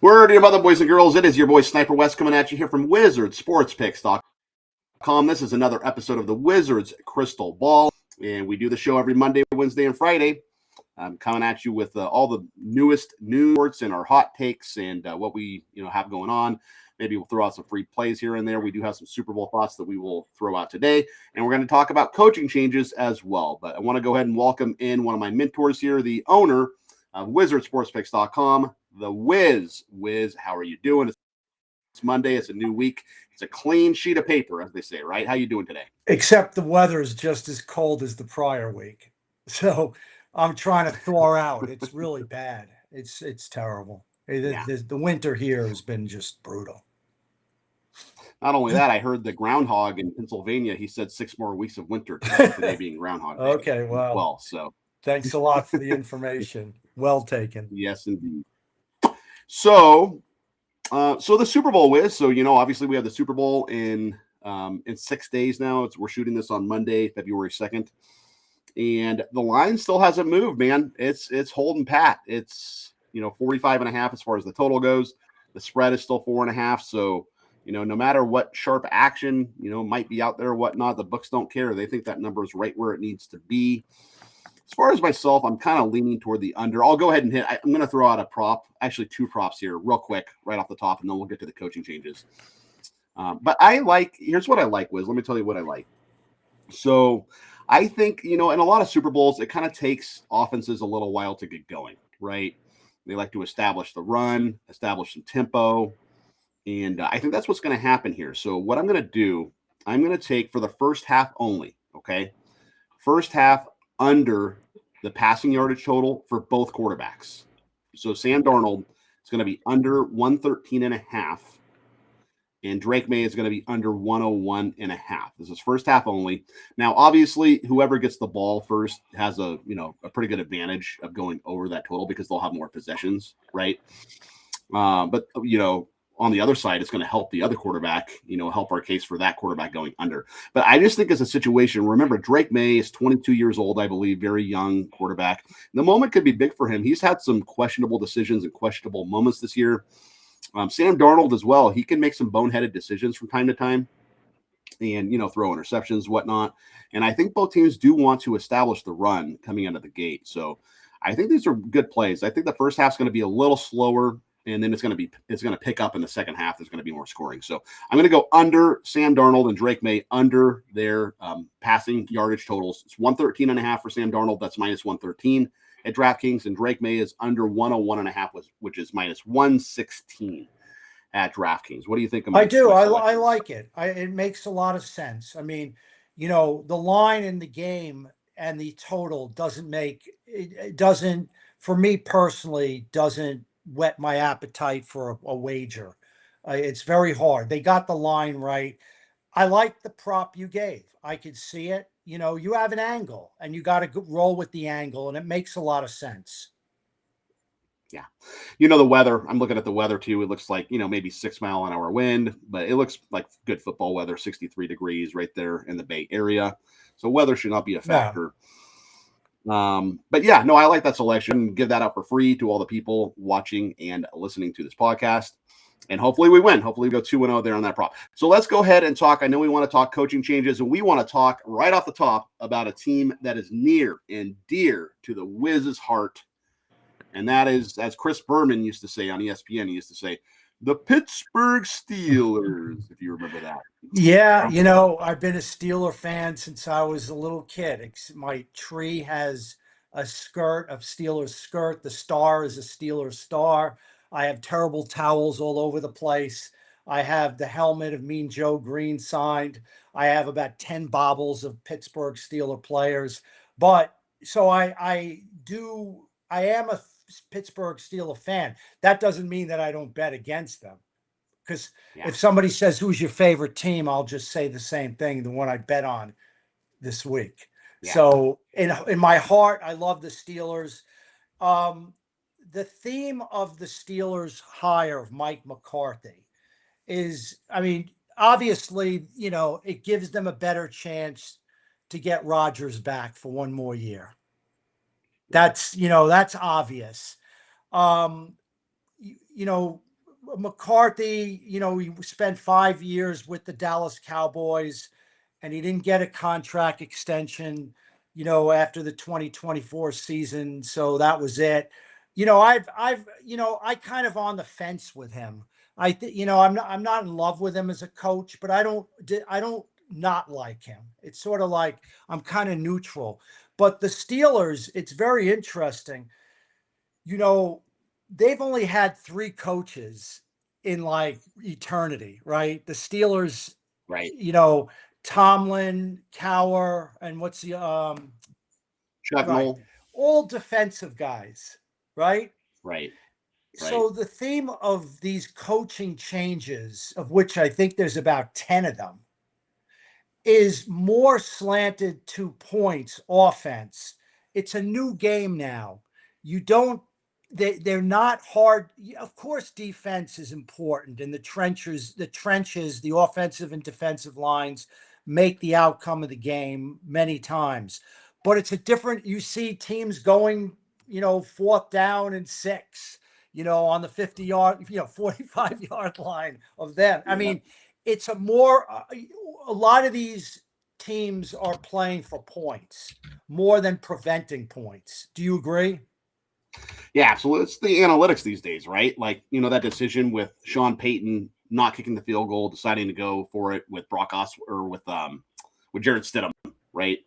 Word about the boys and girls. It is your boy Sniper West coming at you here from WizardsSportsPicks.com. This is another episode of the Wizards Crystal Ball, and we do the show every Monday, Wednesday, and Friday. I'm coming at you with all the newest news and our hot takes and what we have going on. Maybe we'll throw out some free plays here and there. We do have some Super Bowl thoughts that we will throw out today, and we're going to talk about coaching changes as well. But I want to go ahead and welcome in one of my mentors here, the owner of WizardsSportsPicks.com, the Wiz. Wiz, how are you doing? It's Monday. It's a new week. It's a clean sheet of paper, as they say, right? How you doing today? Except the weather is just as cold as the prior week. So I'm trying to thaw out. It's really bad. It's terrible. The winter here has been just brutal. Not only that, I heard the groundhog in Pennsylvania, he said 6 more weeks of winter today being groundhog day. Okay, well, so thanks a lot for the information. Well taken. Yes, indeed. So the Super Bowl is, obviously we have the Super Bowl in 6 days now. We're shooting this on Monday, February 2nd. And the line still hasn't moved, man. It's holding pat. It's, 45.5 as far as the total goes. The spread is still 4.5. So, no matter what sharp action, might be out there or whatnot, the books don't care. They think that number is right where it needs to be. As far as myself, I'm kind of leaning toward the under. I'll go ahead and I'm going to throw out a prop, actually 2 props here real quick, right off the top, and then we'll get to the coaching changes. But here's what I like, Wiz. Let me tell you what I like. So I think, in a lot of Super Bowls, it kind of takes offenses a little while to get going, right? They like to establish the run, establish some tempo. And I think that's what's going to happen here. So what I'm going to do, I'm going to take for the first half only, okay? First half under the passing yardage total for both quarterbacks. So Sam Darnold is going to be under 113.5, and Drake Maye is going to be under 101.5. This is first half only. Now, obviously, whoever gets the ball first has a pretty good advantage of going over that total because they'll have more possessions, right? But on the other side, it's going to help the other quarterback, help our case for that quarterback going under. But I just think it's a situation. Remember, Drake Maye is 22 years old, I believe, very young quarterback. The moment could be big for him. He's had some questionable decisions and questionable moments this year. Sam Darnold as well. He can make some boneheaded decisions from time to time and, throw interceptions, whatnot. And I think both teams do want to establish the run coming out of the gate. So I think these are good plays. I think the first half is going to be a little slower, and then it's going to pick up in the second half. There's going to be more scoring. So I'm going to go under Sam Darnold and Drake Maye under their passing yardage totals. It's 113.5 for Sam Darnold. That's minus 113 at DraftKings, and Drake Maye is under 101.5, which is minus 116 at DraftKings. What do you think? I do. I like it. It makes a lot of sense. I mean, the line in the game and the total doesn't, for me personally, doesn't whet my appetite for a wager. It's very hard. They got the line right. I like the prop you gave. I could see it. You have an angle and you got to roll with the angle, and it makes a lot of sense. Yeah. The weather, I'm looking at the weather too. It looks like, maybe 6-mile-an-hour wind, but it looks like good football weather, 63 degrees right there in the Bay Area. So weather should not be a factor. Yeah. But yeah, no, I like that selection. Give that out for free to all the people watching and listening to this podcast. And hopefully we win. Hopefully we go 2-0 there on that prop. So let's go ahead and talk. I know we want to talk coaching changes, and we want to talk right off the top about a team that is near and dear to the Wiz's heart. And that is, as Chris Berman used to say on ESPN, he used to say, the Pittsburgh Steelers, if you remember that. Yeah, I've been a Steeler fan since I was a little kid. My tree has a Steelers skirt. The star is a Steelers star. I have terrible towels all over the place. I have the helmet of Mean Joe Green signed. I have about 10 baubles of Pittsburgh Steeler players. But so I am a Pittsburgh Steeler fan. That doesn't mean that I don't bet against them. Because if somebody says, who's your favorite team, I'll just say the same thing, the one I bet on this week. Yeah. So in my heart, I love the Steelers. The theme of the Steelers hire of Mike McCarthy is, obviously, it gives them a better chance to get Rodgers back for one more year. That's obvious. McCarthy, he spent 5 years with the Dallas Cowboys, and he didn't get a contract extension, after the 2024 season. So that was it. I kind of on the fence with him. I'm not in love with him as a coach, but I don't not like him. It's sort of like I'm kind of neutral. But the Steelers, it's very interesting. You know, they've only had three coaches in like eternity, right? The Steelers, Right. Tomlin, Cower, and what's the Chuck right, Noll. all defensive guys, right? Right. Right. So the theme of these coaching changes, of which I think there's about 10 of them, is more slanted to points offense. It's a new game now. You don't they're not hard. Of course, defense is important, and the offensive and defensive lines make the outcome of the game many times. But it's a different, you see teams going, fourth down and 6, on the 50-yard, 45-yard line of them. I mean, it's a lot of these teams are playing for points more than preventing points. Do you agree? Yeah, absolutely. It's the analytics these days, right? Like, that decision with Sean Payton not kicking the field goal, deciding to go for it with Brock Osweiler or with Jared Stidham, right?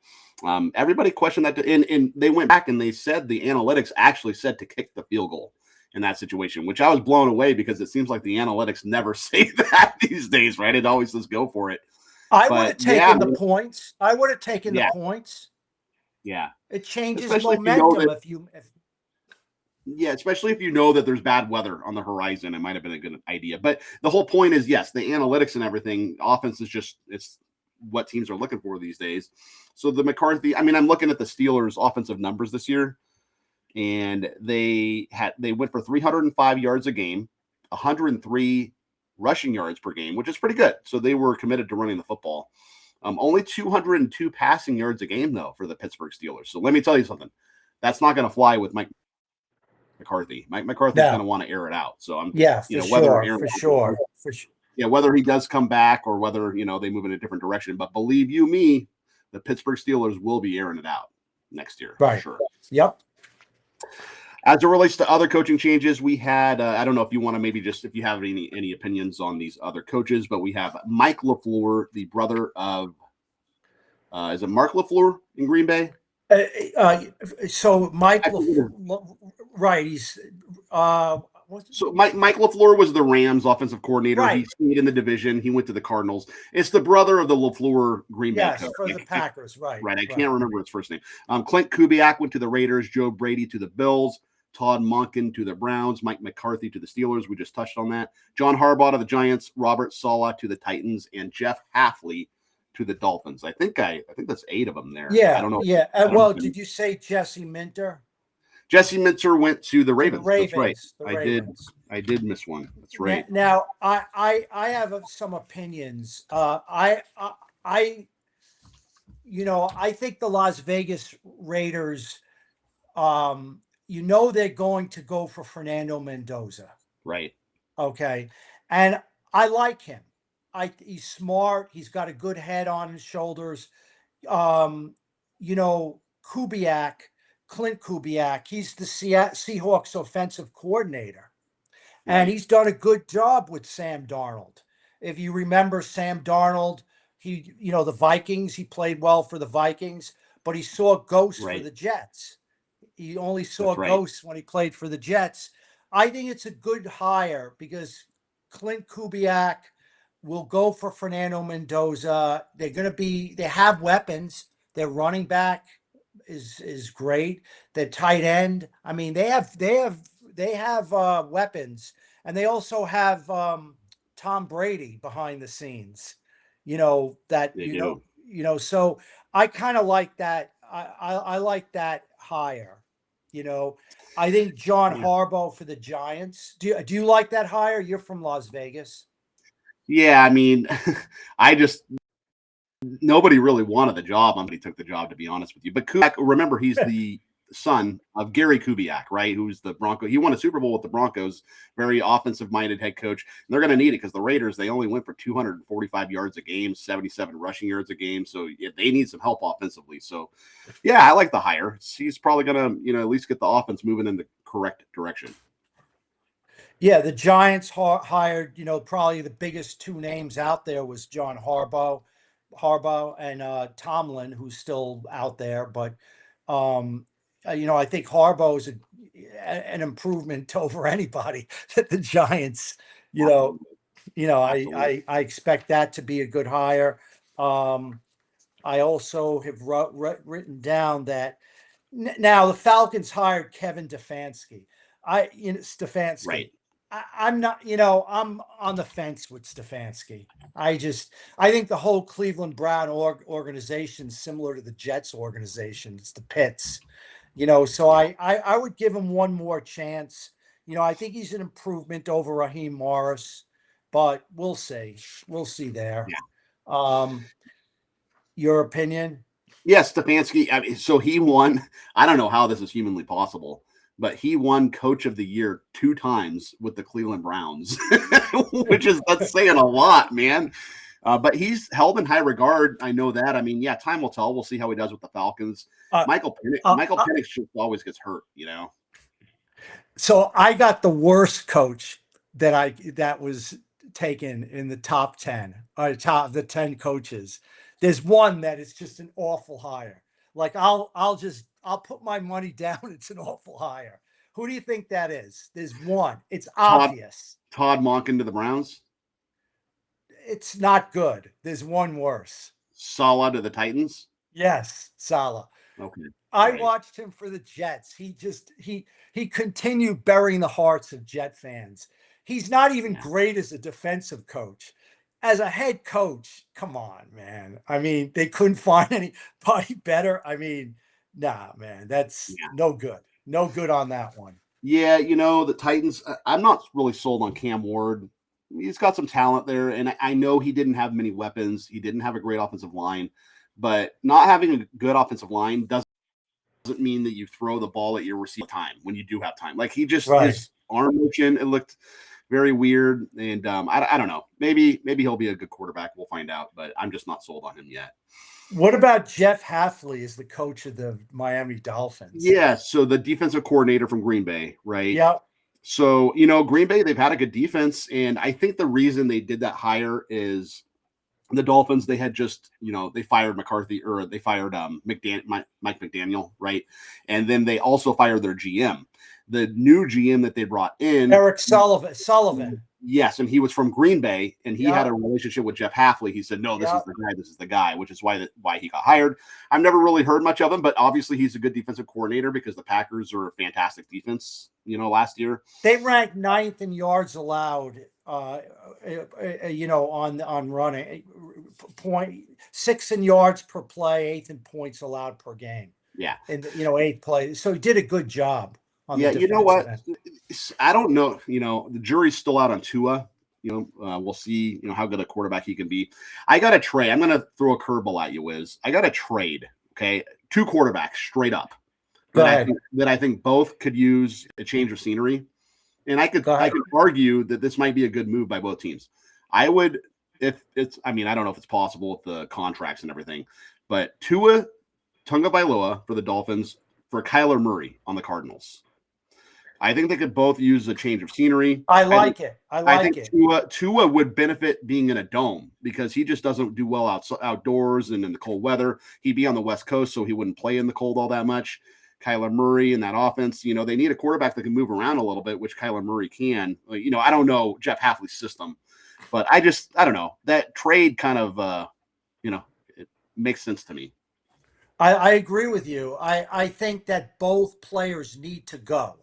Everybody questioned that, and they went back and they said the analytics actually said to kick the field goal in that situation, which I was blown away because it seems like the analytics never say that these days, right? It always says go for it. I would have taken the points. I would have taken the points. Yeah. It changes momentum especially if you know that there's bad weather on the horizon, it might have been a good idea. But the whole point is, yes, the analytics and everything, offense is it's what teams are looking for these days. So the McCarthy, I'm looking at the Steelers' offensive numbers this year, and they went for 305 yards a game, 103 rushing yards per game, which is pretty good. So they were committed to running the football. Only 202 passing yards a game, though, for the Pittsburgh Steelers. So let me tell you something. That's not going to fly with Mike McCarthy. Mike McCarthy's going to want to air it out. So for sure. Yeah, whether he does come back or whether, they move in a different direction. But believe you me, the Pittsburgh Steelers will be airing it out next year. Right. For sure. Yep. As it relates to other coaching changes, we had, I don't know if you want to maybe just, if you have any opinions on these other coaches, but we have Mike LaFleur, the brother of, is it Mark LaFleur in Green Bay? So Mike LaFleur, right, he's, so Mike LaFleur was the Rams offensive coordinator. Right. He stayed in the division. He went to the Cardinals. It's the brother of the LaFleur Green Bay coach. For the Packers, right. Right. I can't remember his first name. Clint Kubiak went to the Raiders. Joe Brady to the Bills. Todd Monken to the Browns. Mike McCarthy to the Steelers. We just touched on that. John Harbaugh to the Giants. Robert Saleh to the Titans. And Jeff Hafley to the Dolphins. I think that's 8 of them there. Yeah. I don't know. Yeah. Did you say Jesse Minter? Jesse Minter went to the Ravens. That's right. I did miss one. That's right. Now I have some opinions. I think the Las Vegas Raiders, they're going to go for Fernando Mendoza. Right. Okay. And I like him. He's smart. He's got a good head on his shoulders. Clint Kubiak, he's the Seahawks offensive coordinator. Right. And he's done a good job with Sam Darnold. If you remember Sam Darnold, the Vikings, he played well for the Vikings, but he saw ghosts for the Jets. He only saw ghosts when he played for the Jets. I think it's a good hire because Clint Kubiak will go for Fernando Mendoza. They have weapons. Their running back is great. The tight end. I mean, they have weapons, and they also have Tom Brady behind the scenes. So I kind of like that. I like that hire. I think John Harbaugh for the Giants. Do you like that hire? You're from Las Vegas. Yeah, nobody really wanted the job. Nobody took the job, to be honest with you. But Kubiak, remember, he's the son of Gary Kubiak, right? Who's the Bronco. He won a Super Bowl with the Broncos, very offensive minded head coach. And they're going to need it because the Raiders, they only went for 245 yards a game, 77 rushing yards a game. So yeah, they need some help offensively. So yeah, I like the hire. He's probably going to, at least get the offense moving in the correct direction. Yeah, the Giants hired, probably the biggest two names out there was John Harbaugh and Tomlin, who's still out there. But, I think Harbaugh is an improvement over anybody that the Giants, I expect that to be a good hire. I also have written down that now the Falcons hired Kevin Stefanski. Stefanski. Right. I'm not, I'm on the fence with Stefanski. I think the whole Cleveland Brown organization is similar to the Jets organization. It's the pits, so I would give him one more chance. I think he's an improvement over Raheem Morris, but we'll see. We'll see there. Yeah. Your opinion? Yes, Stefanski. I mean, so he won. I don't know how this is humanly possible, but he won Coach of the Year 2 times with the Cleveland Browns, which is that's saying a lot, man. But he's held in high regard. I know that. I mean, yeah, time will tell. We'll see how he does with the Falcons. Michael Penix just always gets hurt, So I got the worst coach that was taken in the top 10, or top the 10 coaches. There's one that is just an awful hire. Like I'll put my money down. It's an awful hire. Who do you think that is? There's one. It's obvious. Todd Monken to the Browns. It's not good. There's one worse. Saleh to the Titans. Yes, Saleh. Okay. I watched him for the Jets. He continued burying the hearts of Jet fans. He's not even great as a defensive coach. As a head coach, come on, man. I mean, they couldn't find anybody better. I mean, nah, man, that's no good. No good on that one. Yeah, the Titans, I'm not really sold on Cam Ward. He's got some talent there, and I know he didn't have many weapons. He didn't have a great offensive line, but not having a good offensive line doesn't mean that you throw the ball at your receiver time when you do have time. Like his arm motion, it looked very weird, and I don't know. Maybe he'll be a good quarterback. We'll find out, but I'm just not sold on him yet. What about Jeff Hafley as the coach of the Miami Dolphins? Yeah, so the defensive coordinator from Green Bay, right? Yeah. So, Green Bay, they've had a good defense, and I think the reason they did that hire is the Dolphins, they had just, they fired McCarthy, or they fired Mike McDaniel, right? And then they also fired their GM. The new GM that they brought in, Eric Sullivan. Yes, and he was from Green Bay, and he had a relationship with Jeff Hafley. He said, "No, this is the guy," which is why he got hired. I've never really heard much of him, but obviously he's a good defensive coordinator because the Packers are a fantastic defense. Last year they ranked 9th in yards allowed. On running, 6 in yards per play, 8th in points allowed per game. Yeah, and 8th play. So he did a good job. You know what? I don't know. The jury's still out on Tua. We'll see, how good a quarterback he can be. I got a trade. I'm going to throw a curveball at you, Wiz. I got a trade. Okay. 2 quarterbacks straight up that I think both could use a change of scenery. And I could argue that this might be a good move by both teams. I would, I don't know if it's possible with the contracts and everything, but Tua Tagovailoa for the Dolphins for Kyler Murray on the Cardinals. I think they could both use a change of scenery. I like it. I think Tua would benefit being in a dome because he just doesn't do well outdoors and in the cold weather. He'd be on the West Coast, so he wouldn't play in the cold all that much. Kyler Murray and that offense, they need a quarterback that can move around a little bit, which Kyler Murray can. I don't know Jeff Hafley's system, but I don't know. That trade kind of, it makes sense to me. I agree with you. I think that both players need to go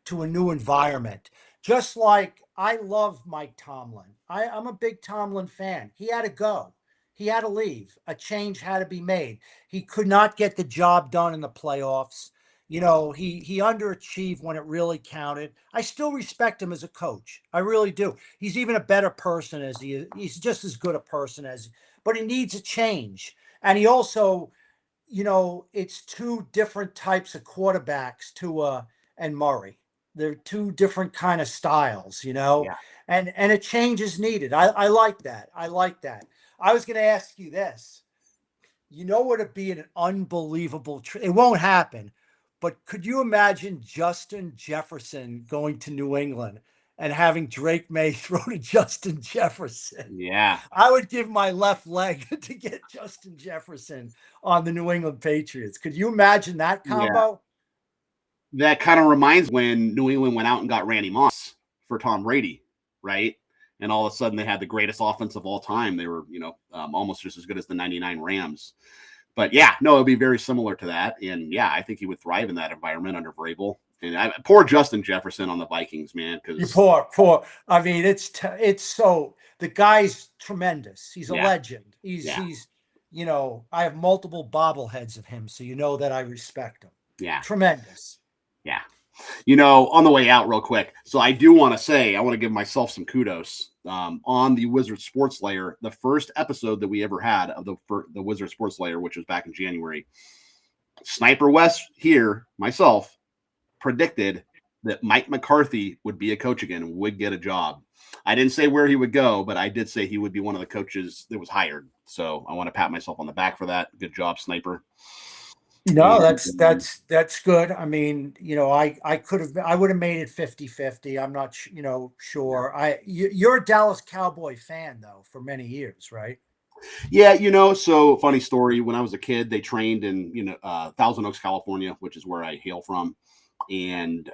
to a new environment. Just like I love Mike Tomlin. I'm a big Tomlin fan. He had to go. He had to leave. A change had to be made. He could not get the job done in the playoffs. He underachieved when it really counted. I still respect him as a coach. I really do. He's even a better person as he is. He's just as good a person but he needs a change. And he also, it's two different types of quarterbacks, Tua and Murray. They're two different kind of styles, Yeah. and a change is needed. I like that. I like that. I was going to ask you this. Would it be an unbelievable it won't happen, but could you imagine Justin Jefferson going to New England and having Drake May throw to Justin Jefferson? Yeah. I would give my left leg to get Justin Jefferson on the New England Patriots. Could you imagine that Yeah. combo? That kind of reminds when New England went out and got Randy Moss for Tom Brady, right? And all of a sudden they had the greatest offense of all time. They were, almost just as good as the 99 Rams. But yeah, no, it'll be very similar to that. And yeah, I think he would thrive in that environment under Vrabel. And poor Justin Jefferson on the Vikings, man. You Because poor. I mean, it's so the guy's tremendous. He's a yeah, legend. yeah, I have multiple bobbleheads of him, so that I respect him. yeah, Tremendous. yeah. On the way out, real quick. So I do want to say, I want to give myself some kudos on the Wizard Sports Layer. The first episode that we ever had of the Wizard Sports Layer, which was back in January, Sniper West here, myself, predicted that Mike McCarthy would be a coach again and would get a job. I didn't say where he would go, but I did say he would be one of the coaches that was hired. So I want to pat myself on the back for that. Good job, Sniper. No, that's good. I mean, I would have made it 50-50. I'm not, sure. You're a Dallas Cowboy fan though for many years, right? Yeah, so funny story. When I was a kid, they trained in, Thousand Oaks, California, which is where I hail from. And,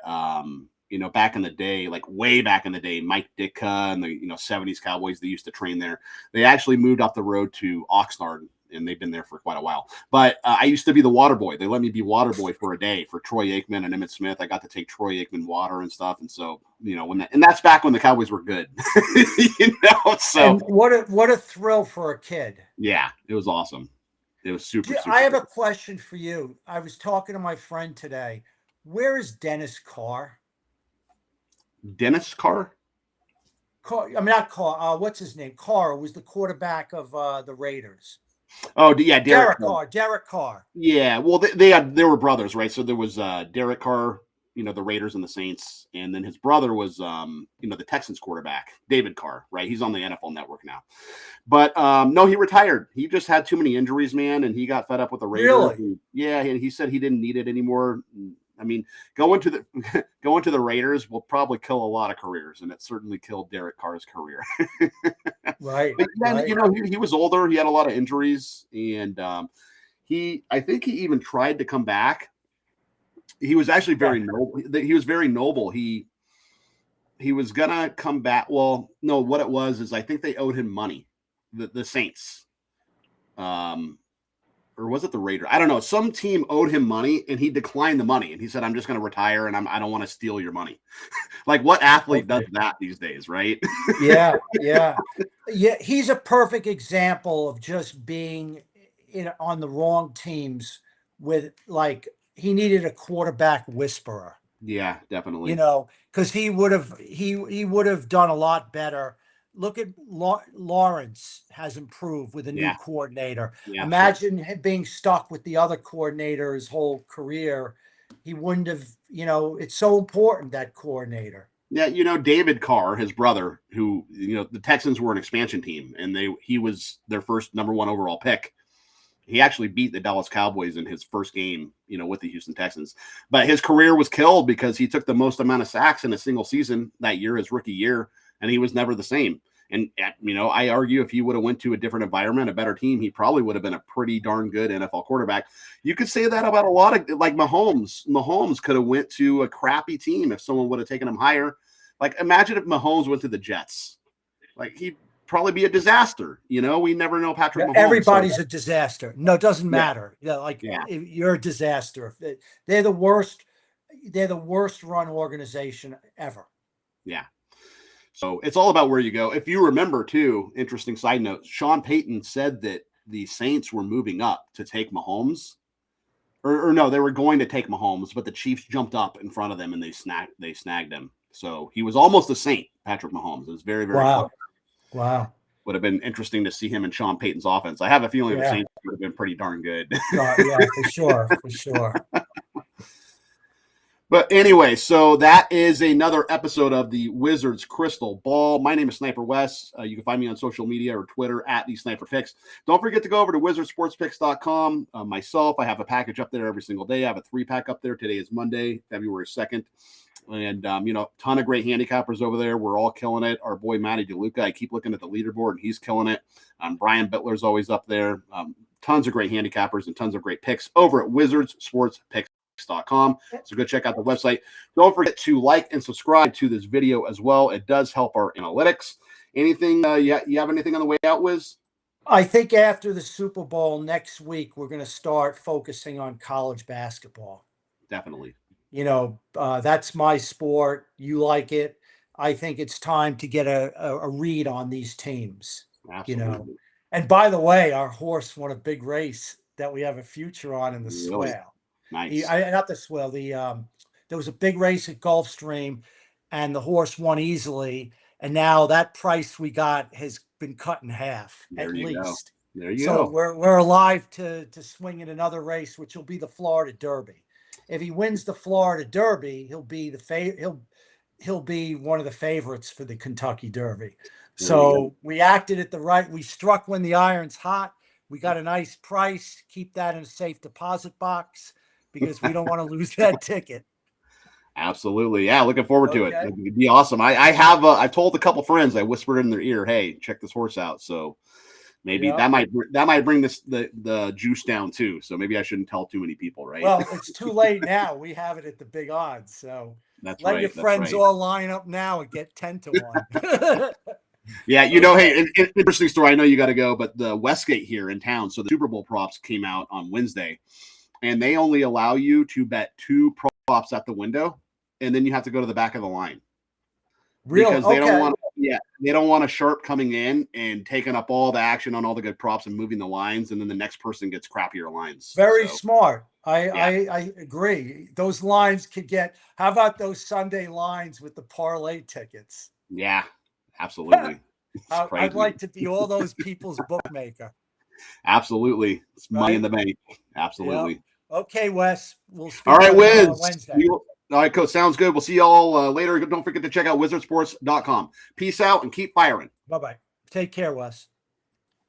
back in the day, like way back in the day, Mike Ditka and the, 70s Cowboys, they used to train there. They actually moved up the road to Oxnard, and they've been there for quite a while. But I used to be the water boy. They let me be water boy for a day for Troy Aikman and Emmitt Smith. I got to take Troy Aikman water and stuff. And so, and that's back when the Cowboys were good, so. And what a thrill for a kid. Yeah, it was awesome. It was super. I have a question for you. I was talking to my friend today. Where is Dennis Carr? Dennis Carr? I mean, not Carr. What's his name? Carr was the quarterback of the Raiders. Oh, yeah, Derek Carr. Derek Carr. Yeah, well, they were brothers, right? So there was Derek Carr, the Raiders and the Saints, and then his brother was, the Texans quarterback, David Carr, right? He's on the NFL Network now. But no, he retired. He just had too many injuries, man, and he got fed up with the Raiders. Really? And he said he didn't need it anymore. I mean, going to the Raiders will probably kill a lot of careers, and it certainly killed Derek Carr's career. Right. But then, right. he was older. He had a lot of injuries, and I think he even tried to come back. He was actually very noble. He was very noble. He was gonna come back. Well, no, what it was is I think they owed him money, the Saints. Or was it the Raiders? I don't know. Some team owed him money, and he declined the money. And he said, "I'm just going to retire, and I don't want to steal your money." Like, what athlete does that these days, right? Yeah. He's a perfect example of just being on the wrong teams with he needed a quarterback whisperer. Yeah, definitely. Because he would have done a lot better. Look at Lawrence has improved with a new coordinator. Yeah, imagine being stuck with the other coordinator his whole career. He wouldn't have, it's so important, that coordinator. Yeah, David Carr, his brother, who, the Texans were an expansion team, and he was their first number 1 overall pick. He actually beat the Dallas Cowboys in his first game, with the Houston Texans. But his career was killed because he took the most amount of sacks in a single season that year, his rookie year, and he was never the same. And, I argue if he would have went to a different environment, a better team, he probably would have been a pretty darn good NFL quarterback. You could say that about a lot of, like, Mahomes. Mahomes could have went to a crappy team if someone would have taken him higher. Like, imagine if Mahomes went to the Jets. Like, he'd probably be a disaster. We never know Patrick Mahomes. Everybody's a disaster. No, it doesn't matter. You're a disaster. They're the worst run organization ever. Yeah. So it's all about where you go. If you remember, too, interesting side note, Sean Payton said that the Saints were moving up to take Mahomes. Or no, they were going to take Mahomes, but the Chiefs jumped up in front of them and they snagged him. So he was almost a Saint, Patrick Mahomes. It was very, very wow. Wow. Would have been interesting to see him in Sean Payton's offense. I have a feeling the Saints would have been pretty darn good. Yeah, for sure, for sure. But anyway, so that is another episode of the Wizards Crystal Ball. My name is Sniper Wes. You can find me on social media or Twitter at the Sniper Picks. Don't forget to go over to wizardsportspicks.com. Myself, I have a package up there every single day. I have a 3-pack up there. Today is Monday, February 2nd. And, ton of great handicappers over there. We're all killing it. Our boy, Matty DeLuca, I keep looking at the leaderboard, and he's killing it. Brian Bittler's always up there. Tons of great handicappers and tons of great picks over at Wizards Sports Picks. .com. So go check out the website. Don't forget to like and subscribe to this video as well. It does help our analytics. Anything you have anything on the way out, Wiz? I think after the Super Bowl next week, we're going to start focusing on college basketball. Definitely. That's my sport. You like it. I think it's time to get a read on these teams. Absolutely. And by the way, our horse won a big race that we have a future on in the Really? swale. Nice. Not the swell. There was a big race at Gulfstream, and the horse won easily. And now that price we got has been cut in half at least. There you go. So we're alive to swing in another race, which will be the Florida Derby. If he wins the Florida Derby, he'll be he'll be one of the favorites for the Kentucky Derby. So we acted at the right. We struck when the iron's hot. We got a nice price. Keep that in a safe deposit box, because we don't want to lose that ticket. Absolutely. Yeah. Looking forward to it. It'd be awesome. I've told a couple friends, I whispered in their ear, hey, check this horse out. So maybe that might bring the juice down too. So maybe I shouldn't tell too many people, right? Well, it's too late now. We have it at the big odds. So let your friends all line up now and get 10 to 1. Yeah, hey, interesting story. I know you got to go, but the Westgate here in town, so the Super Bowl props came out on Wednesday, and they only allow you to bet 2 props at the window, and then you have to go to the back of the line. Really? Because they don't want a sharp coming in and taking up all the action on all the good props and moving the lines, and then the next person gets crappier lines. Very smart. I agree. Those lines could get. How about those Sunday lines with the parlay tickets? Yeah. Absolutely. I'd like to be all those people's bookmaker. Absolutely. It's money in the bank. Absolutely. Yep. Okay, Wes. We'll speak all right, Wiz. Wednesday. All right, Coach. Sounds good. We'll see y'all later. Don't forget to check out wizardsports.com. Peace out and keep firing. Bye-bye. Take care, Wes.